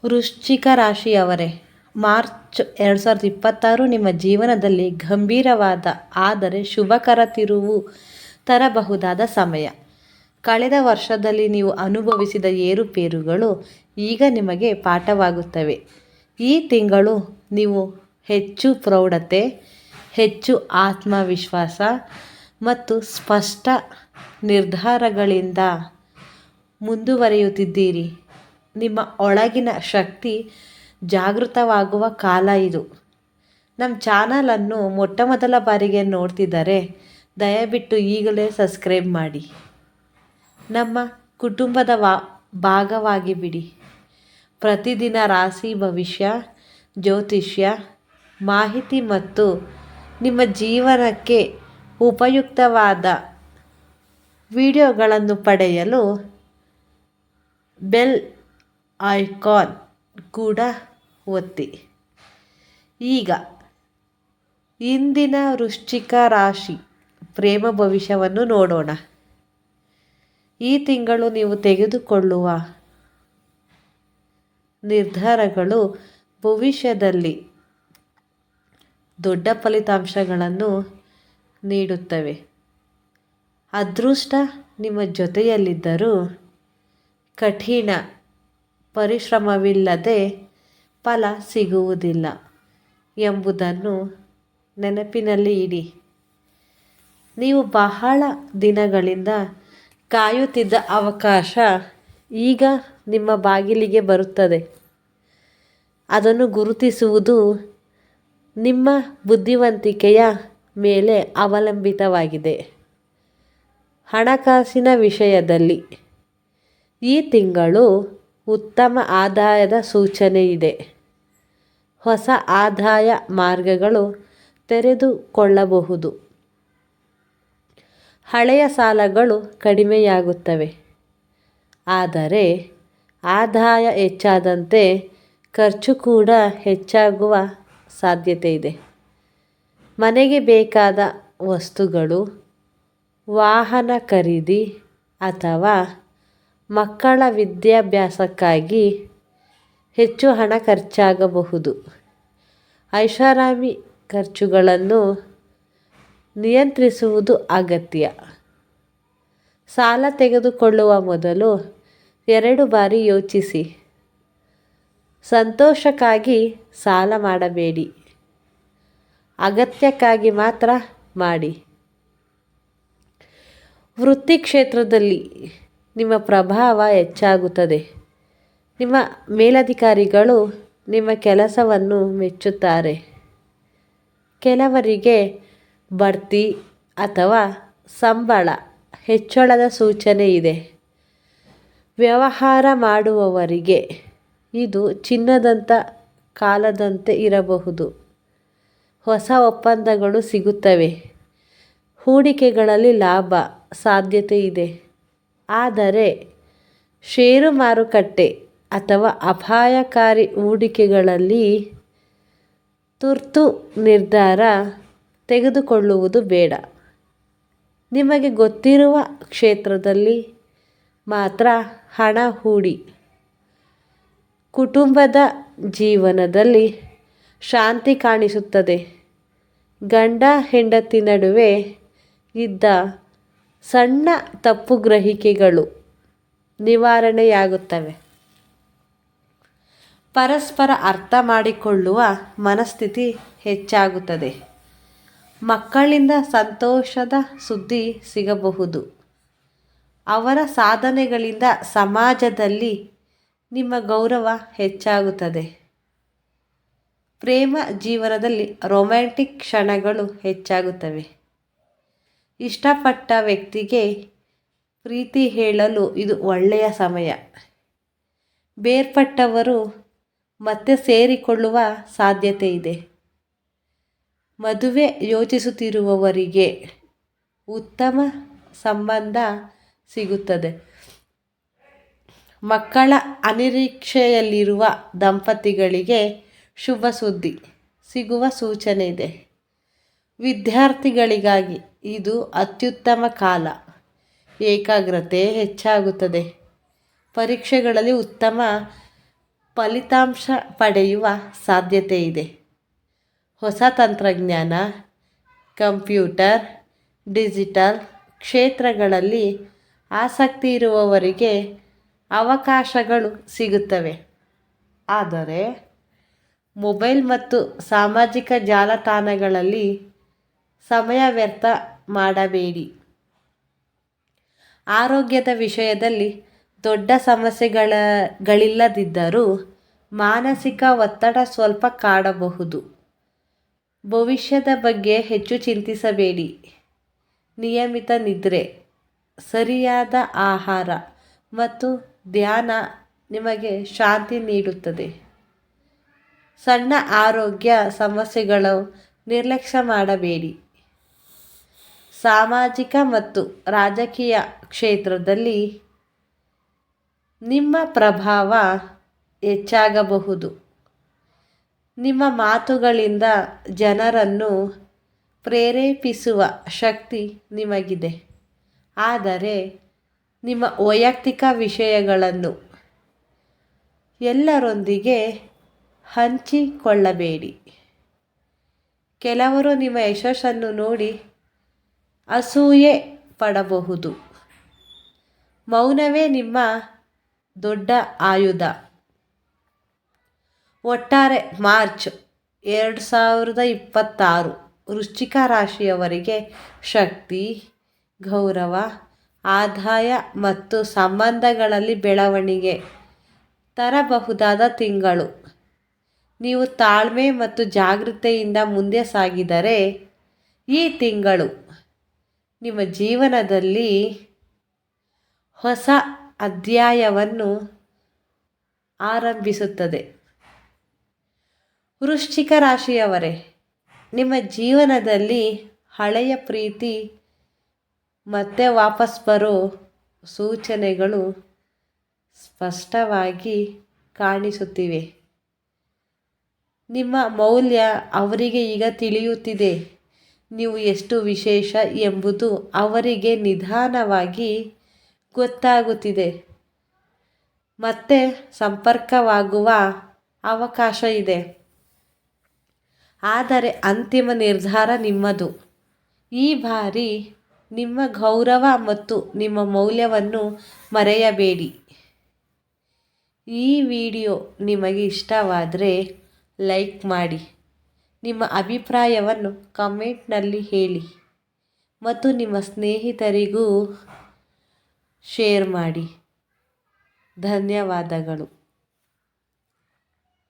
ವೃಶ್ಚಿಕ ರಾಶಿಯವರೇ, March 2026 ನಿಮ್ಮ ಜೀವನದಲ್ಲಿ ಗಂಭೀರವಾದ ಆದರೆ ಶುಭಕರ ತಿರುವು ತರಬಹುದಾದ ಸಮಯ. ಕಳೆದ ವರ್ಷದಲ್ಲಿ ನೀವು ಅನುಭವಿಸಿದ ಏರುಪೇರುಗಳು ಈಗ ನಿಮಗೆ ಪಾಠವಾಗುತ್ತವೆ. ಈ ತಿಂಗಳು ನೀವು ಹೆಚ್ಚು ಪ್ರೌಢತೆ, ಹೆಚ್ಚು ಆತ್ಮವಿಶ್ವಾಸ ಮತ್ತು ಸ್ಪಷ್ಟ ನಿರ್ಧಾರಗಳಿಂದ ಮುಂದುವರಿಯುತ್ತಿದ್ದೀರಿ. ನಿಮ್ಮ ಒಳಗಿನ ಶಕ್ತಿ ಜಾಗೃತವಾಗುವ ಕಾಲ ಇದು. ನಮ್ಮ ಚಾನಲನ್ನು ಮೊಟ್ಟಮೊದಲ ಬಾರಿಗೆ ನೋಡ್ತಿದ್ದರೆ ದಯವಿಟ್ಟು ಈಗಲೇ ಸಬ್ಸ್ಕ್ರೈಬ್ ಮಾಡಿ. ನಮ್ಮ ಕುಟುಂಬದ ಭಾಗವಾಗಿ ಬಿಡಿ. ಪ್ರತಿದಿನ ರಾಶಿ ಭವಿಷ್ಯ, ಜ್ಯೋತಿಷ್ಯ ಮಾಹಿತಿ ಮತ್ತು ನಿಮ್ಮ ಜೀವನಕ್ಕೆ ಉಪಯುಕ್ತವಾದ ವಿಡಿಯೋಗಳನ್ನು ಪಡೆಯಲು ಬೆಲ್ ಐಕಾನ್ ಕೂಡ ಒತ್ತಿ. ಈಗ ಇಂದಿನ ವೃಶ್ಚಿಕ ರಾಶಿ ಪ್ರೇಮ ಭವಿಷ್ಯವನ್ನು ನೋಡೋಣ. ಈ ತಿಂಗಳು ನೀವು ತೆಗೆದುಕೊಳ್ಳುವ ನಿರ್ಧಾರಗಳು ಭವಿಷ್ಯದಲ್ಲಿ ದೊಡ್ಡ ಫಲಿತಾಂಶಗಳನ್ನು ನೀಡುತ್ತವೆ. ಅದೃಷ್ಟ ನಿಮ್ಮ ಜೊತೆಯಲ್ಲಿದ್ದರೂ ಕಠಿಣ ಪರಿಶ್ರಮವಿಲ್ಲದೆ ಫಲ ಸಿಗುವುದಿಲ್ಲ ಎಂಬುದನ್ನು ನೆನಪಿನಲ್ಲಿ ಇಡಿ. ನೀವು ಬಹಳ ದಿನಗಳಿಂದ ಕಾಯುತ್ತಿದ್ದ ಅವಕಾಶ ಈಗ ನಿಮ್ಮ ಬಾಗಿಲಿಗೆ ಬರುತ್ತದೆ. ಅದನ್ನು ಗುರುತಿಸುವುದು ನಿಮ್ಮ ಬುದ್ಧಿವಂತಿಕೆಯ ಮೇಲೆ ಅವಲಂಬಿತವಾಗಿದೆ. ಹಣಕಾಸಿನ ವಿಷಯದಲ್ಲಿ ಈ ತಿಂಗಳು ಉತ್ತಮ ಆದಾಯದ ಸೂಚನೆ ಇದೆ. ಹೊಸ ಆದಾಯ ಮಾರ್ಗಗಳು ತೆರೆದುಕೊಳ್ಳಬಹುದು. ಹಳೆಯ ಸಾಲಗಳು ಕಡಿಮೆಯಾಗುತ್ತವೆ. ಆದರೆ ಆದಾಯ ಹೆಚ್ಚಾದಂತೆ ಖರ್ಚು ಕೂಡ ಹೆಚ್ಚಾಗುವ ಸಾಧ್ಯತೆ ಇದೆ. ಮನೆಗೆ ಬೇಕಾದ ವಸ್ತುಗಳು, ವಾಹನ ಖರೀದಿ ಅಥವಾ ಮಕ್ಕಳ ವಿದ್ಯಾಭ್ಯಾಸಕ್ಕಾಗಿ ಹೆಚ್ಚು ಹಣ ಖರ್ಚಾಗಬಹುದು. ಐಷಾರಾಮಿ ಖರ್ಚುಗಳನ್ನು ನಿಯಂತ್ರಿಸುವುದು ಅಗತ್ಯ. ಸಾಲ ತೆಗೆದುಕೊಳ್ಳುವ ಮೊದಲು 2 ಬಾರಿ ಯೋಚಿಸಿ. ಸಂತೋಷಕ್ಕಾಗಿ ಸಾಲ ಮಾಡಬೇಡಿ, ಅಗತ್ಯಕ್ಕಾಗಿ ಮಾತ್ರ ಮಾಡಿ. ವೃತ್ತಿ ಕ್ಷೇತ್ರದಲ್ಲಿ ನಿಮ್ಮ ಪ್ರಭಾವ ಹೆಚ್ಚಾಗುತ್ತದೆ. ನಿಮ್ಮ ಮೇಲಧಿಕಾರಿಗಳು ನಿಮ್ಮ ಕೆಲಸವನ್ನು ಮೆಚ್ಚುತ್ತಾರೆ. ಕೆಲವರಿಗೆ ಬಡ್ತಿ ಅಥವಾ ಸಂಬಳ ಹೆಚ್ಚಳದ ಸೂಚನೆ ಇದೆ. ವ್ಯವಹಾರ ಮಾಡುವವರಿಗೆ ಇದು ಚಿನ್ನದಂಥ ಕಾಲದಂತೆ ಇರಬಹುದು. ಹೊಸ ಒಪ್ಪಂದಗಳು ಸಿಗುತ್ತವೆ. ಹೂಡಿಕೆಗಳಲ್ಲಿ ಲಾಭ ಸಾಧ್ಯತೆ ಇದೆ. ಆದರೆ ಷೇರು ಮಾರುಕಟ್ಟೆ ಅಥವಾ ಅಪಾಯಕಾರಿ ಹೂಡಿಕೆಗಳಲ್ಲಿ ತುರ್ತು ನಿರ್ಧಾರ ತೆಗೆದುಕೊಳ್ಳುವುದು ಬೇಡ. ನಿಮಗೆ ಗೊತ್ತಿರುವ ಕ್ಷೇತ್ರದಲ್ಲಿ ಮಾತ್ರ ಹಣ ಹೂಡಿ. ಕುಟುಂಬದ ಜೀವನದಲ್ಲಿ ಶಾಂತಿ ಕಾಣಿಸುತ್ತದೆ. ಗಂಡ ಹೆಂಡತಿ ನಡುವೆ ಇದ್ದ ಸಣ್ಣ ತಪ್ಪುಗ್ರಹಿಕೆಗಳು ನಿವಾರಣೆಯಾಗುತ್ತವೆ. ಪರಸ್ಪರ ಅರ್ಥ ಮಾಡಿಕೊಳ್ಳುವ ಮನಸ್ಥಿತಿ ಹೆಚ್ಚಾಗುತ್ತದೆ. ಮಕ್ಕಳಿಂದ ಸಂತೋಷದ ಸುದ್ದಿ ಸಿಗಬಹುದು. ಅವರ ಸಾಧನೆಗಳಿಂದ ಸಮಾಜದಲ್ಲಿ ನಿಮ್ಮ ಗೌರವ ಹೆಚ್ಚಾಗುತ್ತದೆ. ಪ್ರೇಮ ಜೀವನದಲ್ಲಿ ರೊಮ್ಯಾಂಟಿಕ್ ಕ್ಷಣಗಳು ಹೆಚ್ಚಾಗುತ್ತವೆ. ಇಷ್ಟಪಟ್ಟ ವ್ಯಕ್ತಿಗೆ ಪ್ರೀತಿ ಹೇಳಲು ಇದು ಒಳ್ಳೆಯ ಸಮಯ. ಬೇರ್ಪಟ್ಟವರು ಮತ್ತೆ ಸೇರಿಕೊಳ್ಳುವ ಸಾಧ್ಯತೆ ಇದೆ. ಮದುವೆ ಯೋಚಿಸುತ್ತಿರುವವರಿಗೆ ಉತ್ತಮ ಸಂಬಂಧ ಸಿಗುತ್ತದೆ. ಮಕ್ಕಳ ಅನಿರೀಕ್ಷೆಯಲ್ಲಿರುವ ದಂಪತಿಗಳಿಗೆ ಶುಭ ಸುದ್ದಿ ಸಿಗುವ ಸೂಚನೆ ಇದೆ. ವಿದ್ಯಾರ್ಥಿಗಳಿಗಾಗಿ ಇದು ಅತ್ಯುತ್ತಮ ಕಾಲ. ಏಕಾಗ್ರತೆ ಹೆಚ್ಚಾಗುತ್ತದೆ. ಪರೀಕ್ಷೆಗಳಲ್ಲಿ ಉತ್ತಮ ಫಲಿತಾಂಶ ಪಡೆಯುವ ಸಾಧ್ಯತೆ ಇದೆ. ಹೊಸ ತಂತ್ರಜ್ಞಾನ, ಕಂಪ್ಯೂಟರ್, ಡಿಜಿಟಲ್ ಕ್ಷೇತ್ರಗಳಲ್ಲಿ ಆಸಕ್ತಿ ಇರುವವರಿಗೆ ಅವಕಾಶಗಳು ಸಿಗುತ್ತವೆ. ಆದರೆ ಮೊಬೈಲ್ ಮತ್ತು ಸಾಮಾಜಿಕ ಜಾಲತಾಣಗಳಲ್ಲಿ ಸಮಯ ವ್ಯರ್ಥ ಮಾಡಬೇಡಿ. ಆರೋಗ್ಯದ ವಿಷಯದಲ್ಲಿ ದೊಡ್ಡ ಸಮಸ್ಯೆಗಳಿಲ್ಲದಿದ್ದರೂ ಮಾನಸಿಕ ಒತ್ತಡ ಸ್ವಲ್ಪ ಕಾಡಬಹುದು. ಭವಿಷ್ಯದ ಬಗ್ಗೆ ಹೆಚ್ಚು ಚಿಂತಿಸಬೇಡಿ. ನಿಯಮಿತ ನಿದ್ರೆ, ಸರಿಯಾದ ಆಹಾರ ಮತ್ತು ಧ್ಯಾನ ನಿಮಗೆ ಶಾಂತಿ ನೀಡುತ್ತದೆ. ಸಣ್ಣ ಆರೋಗ್ಯ ಸಮಸ್ಯೆಗಳು ನಿರ್ಲಕ್ಷ್ಯ ಮಾಡಬೇಡಿ. ಸಾಮಾಜಿಕ ಮತ್ತು ರಾಜಕೀಯ ಕ್ಷೇತ್ರದಲ್ಲಿ ನಿಮ್ಮ ಪ್ರಭಾವ ಹೆಚ್ಚಾಗಬಹುದು. ನಿಮ್ಮ ಮಾತುಗಳಿಂದ ಜನರನ್ನು ಪ್ರೇರೇಪಿಸುವ ಶಕ್ತಿ ನಿಮಗಿದೆ. ಆದರೆ ನಿಮ್ಮ ವೈಯಕ್ತಿಕ ವಿಷಯಗಳನ್ನು ಎಲ್ಲರೊಂದಿಗೆ ಹಂಚಿಕೊಳ್ಳಬೇಡಿ. ಕೆಲವರು ನಿಮ್ಮ ಯಶಸ್ಸನ್ನು ನೋಡಿ ಅಸೂಯೆ ಪಡಬಹುದು. ಮೌನವೇ ನಿಮ್ಮ ದೊಡ್ಡ ಆಯುಧ. ಒಟ್ಟಾರೆ ಮಾರ್ಚ್ 2026 ವೃಶ್ಚಿಕ ರಾಶಿಯವರಿಗೆ ಶಕ್ತಿ, ಗೌರವ, ಆದಾಯ ಮತ್ತು ಸಂಬಂಧಗಳಲ್ಲಿ ಬೆಳವಣಿಗೆ ತರಬಹುದಾದ ತಿಂಗಳು. ನೀವು ತಾಳ್ಮೆ ಮತ್ತು ಜಾಗೃತೆಯಿಂದ ಮುಂದೆ ಸಾಗಿದರೆ ಈ ತಿಂಗಳು ನಿಮ್ಮ ಜೀವನದಲ್ಲಿ ಹೊಸ ಅಧ್ಯಾಯವನ್ನು ಆರಂಭಿಸುತ್ತದೆ. ವೃಶ್ಚಿಕ ರಾಶಿಯವರೇ, ನಿಮ್ಮ ಜೀವನದಲ್ಲಿ ಹಳೆಯ ಪ್ರೀತಿ ಮತ್ತೆ ವಾಪಸ್ ಬರೋ ಸೂಚನೆಗಳು ಸ್ಪಷ್ಟವಾಗಿ ಕಾಣಿಸುತ್ತಿವೆ. ನಿಮ್ಮ ಮೌಲ್ಯ ಅವರಿಗೆ ಈಗ ತಿಳಿಯುತ್ತಿದೆ. ನೀವು ಎಷ್ಟು ವಿಶೇಷ ಎಂಬುದು ಅವರಿಗೆ ನಿಧಾನವಾಗಿ ಗೊತ್ತಾಗುತ್ತಿದೆ. ಮತ್ತೆ ಸಂಪರ್ಕವಾಗುವ ಅವಕಾಶ ಇದೆ. ಆದರೆ ಅಂತಿಮ ನಿರ್ಧಾರ ನಿಮ್ಮದು. ಈ ಬಾರಿ ನಿಮ್ಮ ಗೌರವ ಮತ್ತು ನಿಮ್ಮ ಮೌಲ್ಯವನ್ನು ಮರೆಯಬೇಡಿ. ಈ ವಿಡಿಯೋ ನಿಮಗೆ ಇಷ್ಟವಾದರೆ ಲೈಕ್ ಮಾಡಿ, ನಿಮ್ಮ ಅಭಿಪ್ರಾಯವನ್ನು ಕಮೆಂಟ್ನಲ್ಲಿ ಹೇಳಿ ಮತ್ತು ನಿಮ್ಮ ಸ್ನೇಹಿತರಿಗೂ ಶೇರ್ ಮಾಡಿ. ಧನ್ಯವಾದಗಳು.